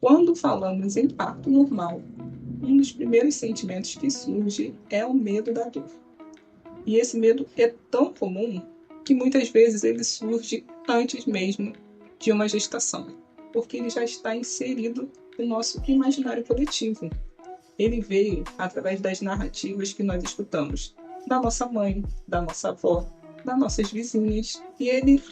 Quando falamos em parto normal, um dos primeiros sentimentos que surge é o medo da dor. E esse medo é tão comum que muitas vezes ele surge antes mesmo de uma gestação, porque ele já está inserido no nosso imaginário coletivo. Ele veio através das narrativas que nós escutamos da nossa mãe, da nossa avó, das nossas vizinhas, e ele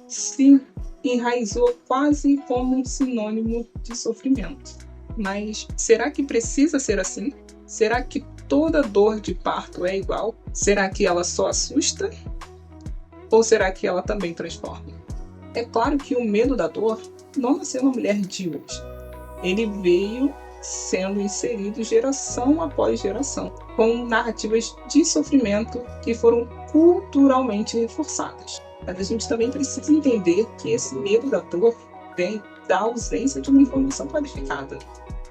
se enraizou quase como um sinônimo de sofrimento. Mas será que precisa ser assim? Será que toda dor de parto é igual? Será que ela só assusta? Ou será que ela também transforma? É claro que o medo da dor não nasceu na mulher de hoje. Ele veio sendo inserido geração após geração, com narrativas de sofrimento que foram culturalmente reforçadas. Mas a gente também precisa entender que esse medo da dor vem da ausência de uma informação qualificada.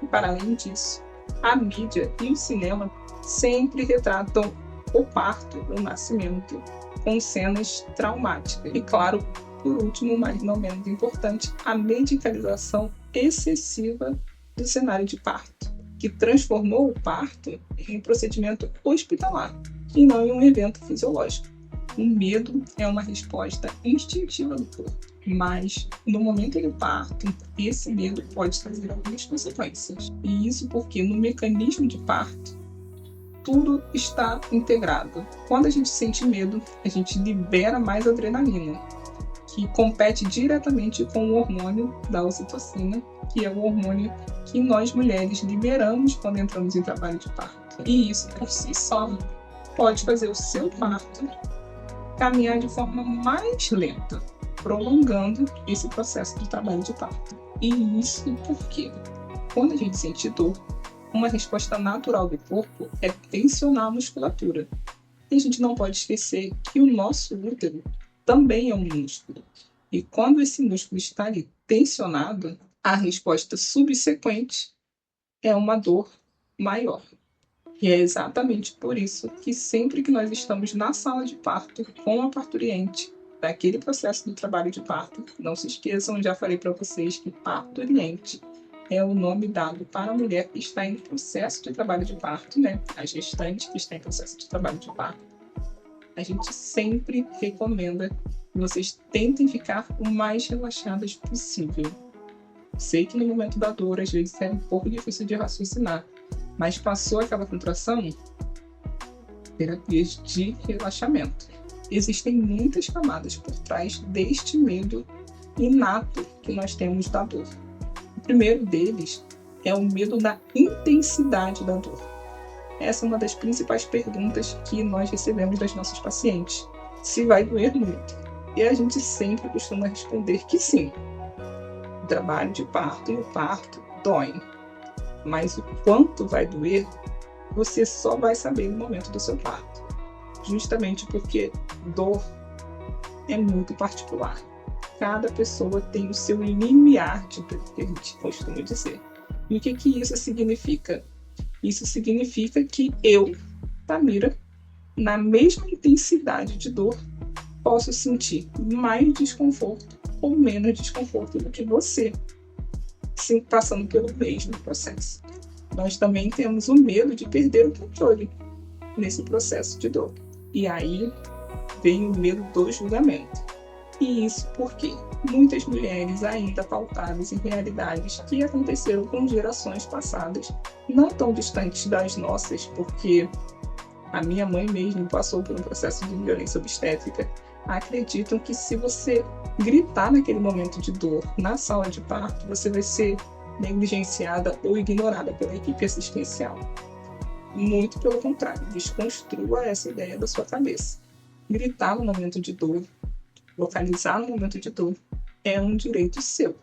E para além disso, a mídia e o cinema sempre retratam o parto, o nascimento, com cenas traumáticas. E claro, por último, mas não menos importante, a medicalização excessiva do cenário de parto, que transformou o parto em um procedimento hospitalar e não em um evento fisiológico. O medo é uma resposta instintiva do corpo, mas no momento do parto, esse medo pode trazer algumas consequências. E isso porque no mecanismo de parto, tudo está integrado. Quando a gente sente medo, a gente libera mais adrenalina, que compete diretamente com o hormônio da ocitocina, que é o hormônio que nós mulheres liberamos quando entramos em trabalho de parto. E isso, por si só, pode fazer o seu parto caminhar de forma mais lenta, prolongando esse processo de trabalho de parto. E isso porque, quando a gente sente dor, uma resposta natural do corpo é tensionar a musculatura. E a gente não pode esquecer que o nosso útero também é um músculo. E quando esse músculo está ali tensionado, a resposta subsequente é uma dor maior. E é exatamente por isso que sempre que nós estamos na sala de parto com a parturiente, daquele processo do trabalho de parto, não se esqueçam, já falei para vocês que parturiente é o nome dado para a mulher que está em processo de trabalho de parto, né? A gestante que está em processo de trabalho de parto. A gente sempre recomenda que vocês tentem ficar o mais relaxadas possível. Sei que no momento da dor, às vezes, é um pouco difícil de raciocinar, mas passou aquela contração, terapias de relaxamento. Existem muitas camadas por trás deste medo inato que nós temos da dor. O primeiro deles é o medo da intensidade da dor. Essa é uma das principais perguntas que nós recebemos das nossas pacientes. Se vai doer muito. E a gente sempre costuma responder que sim. O trabalho de parto e o parto doem. Mas o quanto vai doer, você só vai saber no momento do seu parto. Justamente porque dor é muito particular. Cada pessoa tem o seu limiar de dor, que a gente costuma dizer. E o que isso significa? Isso significa que eu, Tamira, na mesma intensidade de dor, posso sentir mais desconforto ou menos desconforto do que você, sim, passando pelo mesmo processo. Nós também temos o medo de perder o controle nesse processo de dor. E aí vem o medo do julgamento. E isso porque muitas mulheres ainda pautadas em realidades que aconteceram com gerações passadas, não tão distantes das nossas, porque a minha mãe mesmo passou por um processo de violência obstétrica, acreditam que se você gritar naquele momento de dor na sala de parto, você vai ser negligenciada ou ignorada pela equipe assistencial. Muito pelo contrário, desconstrua essa ideia da sua cabeça. Gritar no momento de dor, localizar no momento de dor, é um direito seu.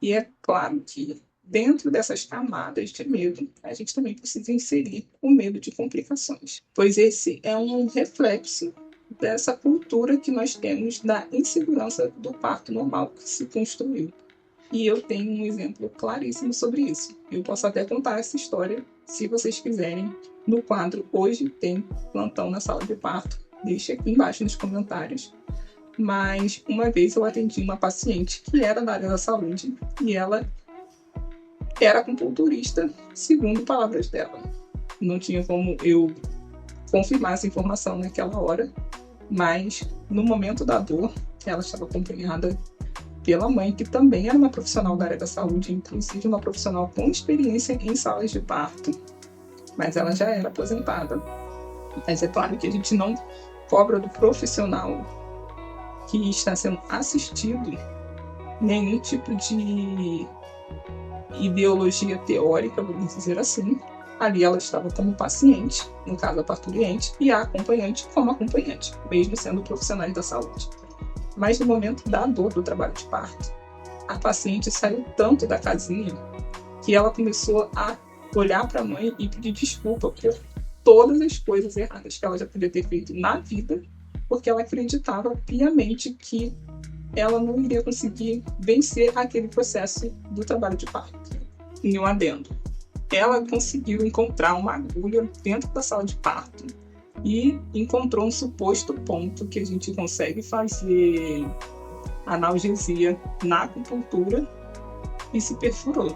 E é claro que, dentro dessas camadas de medo, a gente também precisa inserir o medo de complicações, pois esse é um reflexo dessa cultura que nós temos da insegurança do parto normal que se construiu. E eu tenho um exemplo claríssimo sobre isso. Eu posso até contar essa história, se vocês quiserem, no quadro Hoje Tem Plantão na Sala de Parto. Deixa aqui embaixo nos comentários. Mas uma vez eu atendi uma paciente que era da área da saúde e ela era acupunturista, segundo palavras dela. Não tinha como eu confirmar essa informação naquela hora, mas no momento da dor, ela estava acompanhada pela mãe, que também era uma profissional da área da saúde, inclusive uma profissional com experiência em salas de parto, mas ela já era aposentada. Mas é claro que a gente não cobra do profissional que está sendo assistido nenhum tipo de ideologia teórica, vamos dizer assim. Ali ela estava como paciente, no caso a parturiente, e a acompanhante como acompanhante, mesmo sendo profissionais da saúde. Mas no momento da dor do trabalho de parto, a paciente saiu tanto da casinha que ela começou a olhar para a mãe e pedir desculpa por todas as coisas erradas que ela já podia ter feito na vida, porque ela acreditava piamente que ela não iria conseguir vencer aquele processo do trabalho de parto. E um adendo. Ela conseguiu encontrar uma agulha dentro da sala de parto e encontrou um suposto ponto que a gente consegue fazer analgesia na acupuntura e se perfurou.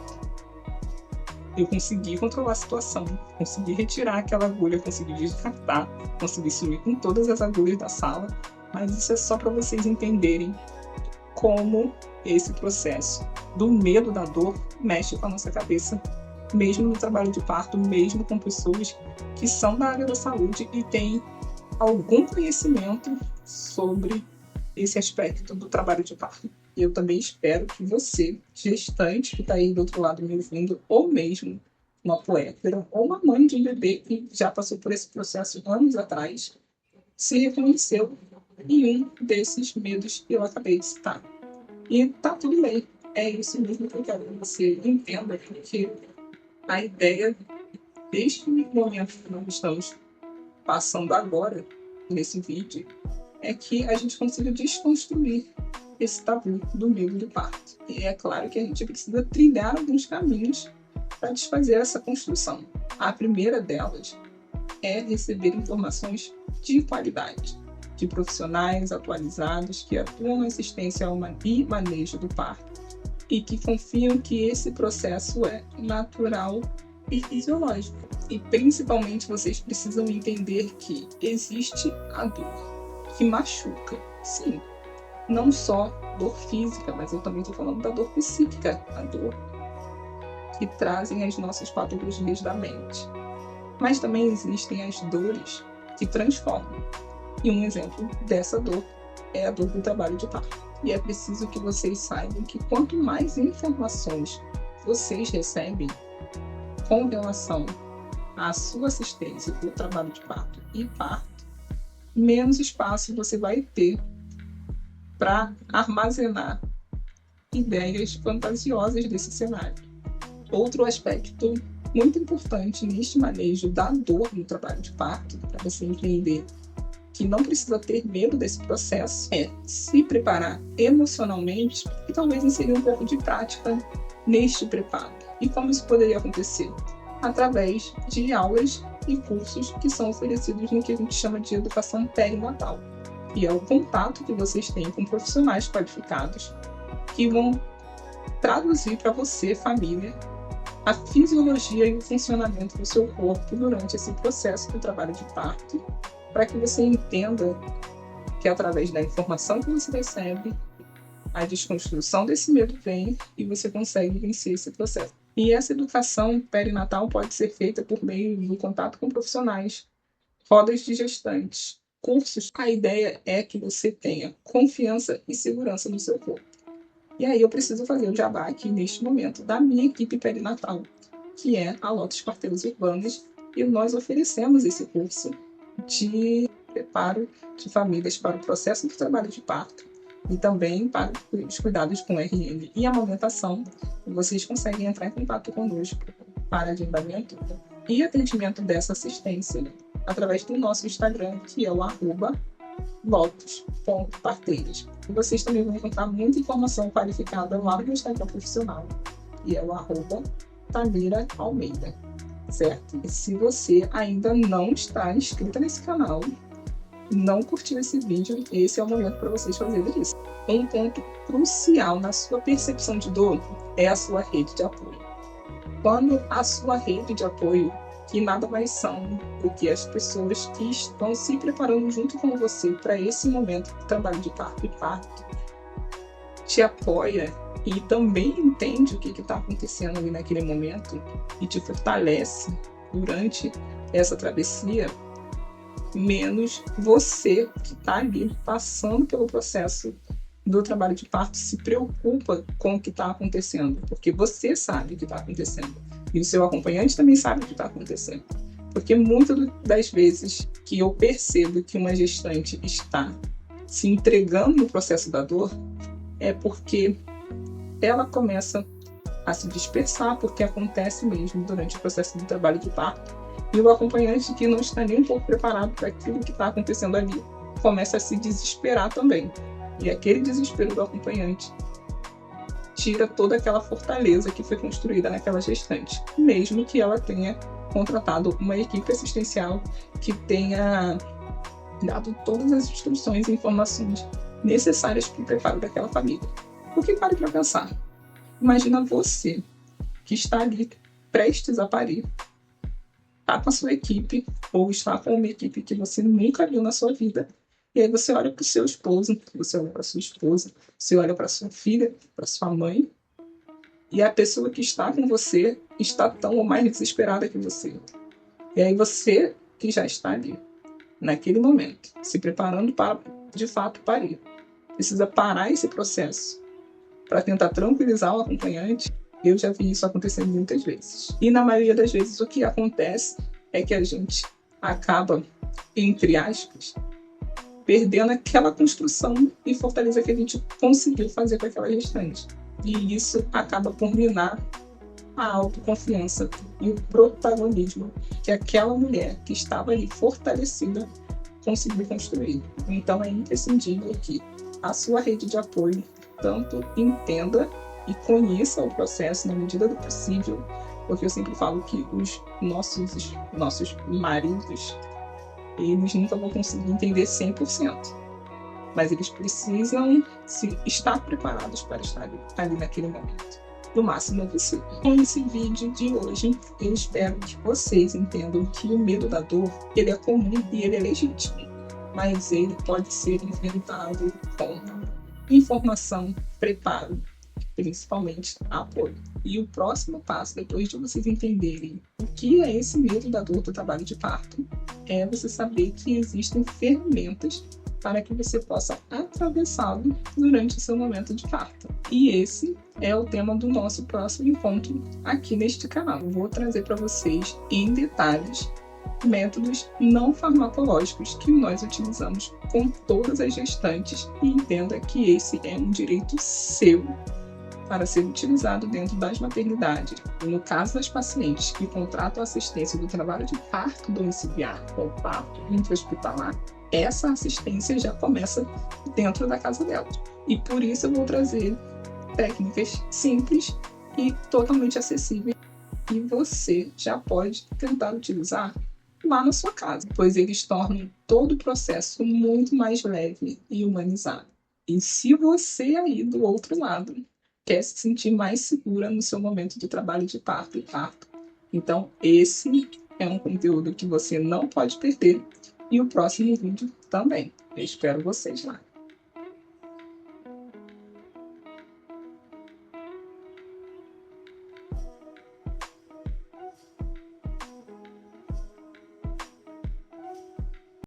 Eu consegui controlar a situação, consegui retirar aquela agulha, consegui descartar, consegui sumir com todas as agulhas da sala, mas isso é só para vocês entenderem como esse processo do medo da dor mexe com a nossa cabeça, mesmo no trabalho de parto, mesmo com pessoas que são da área da saúde e têm algum conhecimento sobre esse aspecto do trabalho de parto. E eu também espero que você, gestante que está aí do outro lado me ouvindo, ou mesmo uma puérpera, ou uma mãe de um bebê que já passou por esse processo anos atrás, se reconheceu em um desses medos que eu acabei de citar. E tá tudo bem. É isso mesmo que eu quero que você entenda, porque a ideia deste momento que nós estamos passando agora, nesse vídeo, é que a gente consiga desconstruir esse tabu do medo do parto. E é claro que a gente precisa trilhar alguns caminhos para desfazer essa construção. A primeira delas é receber informações de qualidade, de profissionais atualizados que atuam na assistência e manejo do parto e que confiam que esse processo é natural e fisiológico. E principalmente vocês precisam entender que existe a dor que machuca, sim, não só dor física, mas eu também estou falando da dor psíquica, a dor que trazem as nossas patologias da mente. Mas também existem as dores que transformam. E um exemplo dessa dor é a dor do trabalho de parto. E é preciso que vocês saibam que quanto mais informações vocês recebem com relação à sua assistência do trabalho de parto e parto, menos espaço você vai ter para armazenar ideias fantasiosas desse cenário. Outro aspecto muito importante neste manejo da dor no trabalho de parto, para você entender que não precisa ter medo desse processo, é se preparar emocionalmente e talvez inserir um pouco de prática neste preparo. E como isso poderia acontecer? Através de aulas e cursos que são oferecidos no que a gente chama de educação perinatal, que é o contato que vocês têm com profissionais qualificados que vão traduzir para você, família, a fisiologia e o funcionamento do seu corpo durante esse processo do trabalho de parto, para que você entenda que através da informação que você recebe, a desconstrução desse medo vem e você consegue vencer esse processo. E essa educação perinatal pode ser feita por meio do contato com profissionais, rodas de gestantes, cursos. A ideia é que você tenha confiança e segurança no seu corpo. E aí eu preciso fazer o jabá aqui neste momento da minha equipe perinatal, que é a Lotus Parteiros Urbanos, e nós oferecemos esse curso de preparo de famílias para o processo do trabalho de parto e também para os cuidados com RN e amamentação. Vocês conseguem entrar em contato conosco para agendamento e atendimento dessa assistência através do nosso Instagram, que é o @lotus.parteiras. E vocês também vão encontrar muita informação qualificada lá no Instagram profissional, e é o @Tamira Almeida, certo? E se você ainda não está inscrita nesse canal, não curtiu esse vídeo, esse é o momento para vocês fazerem isso. Um ponto crucial na sua percepção de dor é a sua rede de apoio. quando a sua rede de apoio, que nada mais são do que as pessoas que estão se preparando junto com você para esse momento de trabalho de parto e parto, te apoia e também entende o que está acontecendo ali naquele momento e te fortalece durante essa travessia, menos você que está ali passando pelo processo do trabalho de parto se preocupa com o que está acontecendo, porque você sabe o que está acontecendo e o seu acompanhante também sabe o que está acontecendo. Porque muitas das vezes que eu percebo que uma gestante está se entregando no processo da dor, é porque ela começa a se dispersar, porque acontece mesmo durante o processo do trabalho de parto, e o acompanhante que não está nem um pouco preparado para aquilo que está acontecendo ali, começa a se desesperar também. E aquele desespero do acompanhante tira toda aquela fortaleza que foi construída naquela gestante, mesmo que ela tenha contratado uma equipe assistencial que tenha dado todas as instruções e informações necessárias para o preparo daquela família. Porque pare para pensar. Imagina você que está ali prestes a parir, está com a sua equipe ou está com uma equipe que você nunca viu na sua vida. E aí você olha para o seu esposo, você olha para a sua esposa, você olha para a sua filha, para a sua mãe, e a pessoa que está com você está tão ou mais desesperada que você. E aí você que já está ali, naquele momento, se preparando para, de fato, parir, precisa parar esse processo para tentar tranquilizar o acompanhante. Eu já vi isso acontecendo muitas vezes. E na maioria das vezes o que acontece é que a gente acaba, entre aspas, perdendo aquela construção e fortaleza que a gente conseguiu fazer com aquela gestante. E isso acaba por minar a autoconfiança e o protagonismo que aquela mulher que estava ali fortalecida conseguiu construir. Então é imprescindível que a sua rede de apoio tanto entenda e conheça o processo na medida do possível, porque eu sempre falo que os nossos maridos, eles nunca vão conseguir entender 100%, mas eles precisam estar preparados para estar ali naquele momento, do máximo possível. Com esse vídeo de hoje, eu espero que vocês entendam que o medo da dor, ele é comum e ele é legítimo, mas ele pode ser enfrentado com informação, preparo, principalmente apoio. E o próximo passo, depois de vocês entenderem o que é esse medo da dor do trabalho de parto, é você saber que existem ferramentas para que você possa atravessá-lo durante o seu momento de parto. E esse é o tema do nosso próximo encontro aqui neste canal. Eu vou trazer para vocês em detalhes métodos não farmacológicos que nós utilizamos com todas as gestantes, e entenda que esse é um direito seu para ser utilizado dentro das maternidades. No caso das pacientes que contratam assistência do trabalho de parto domiciliar ou parto intra-hospitalar, essa assistência já começa dentro da casa delas. E por isso eu vou trazer técnicas simples e totalmente acessíveis que você já pode tentar utilizar lá na sua casa, pois eles tornam todo o processo muito mais leve e humanizado. E se você aí do outro lado quer se sentir mais segura no seu momento de trabalho de parto e parto, então esse é um conteúdo que você não pode perder, e o próximo vídeo também. Eu espero vocês lá.